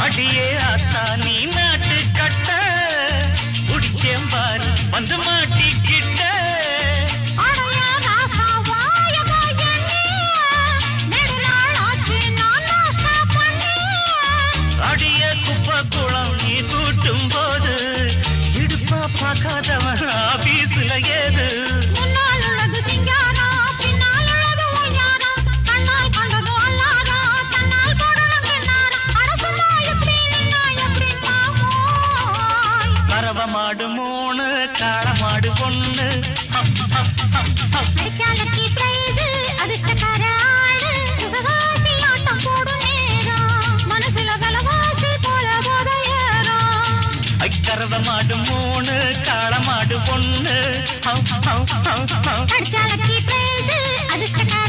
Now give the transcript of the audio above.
அடியே ஆத்தா நீ நாட்டு கட்ட குடிச்சேம்பாரு வந்து மாட்டிக்கிட்ட அடிய குப்பை குளம் நீ கூட்டும் போது இடுப்பா பார்க்காதவன் ஆபீஸ்ல ஏது மாடு மூணு காளமாடு பொண்ணு கரவ மாடு மூணு காளமாடு பொண்ணு அதிர்ஷ்டக்கார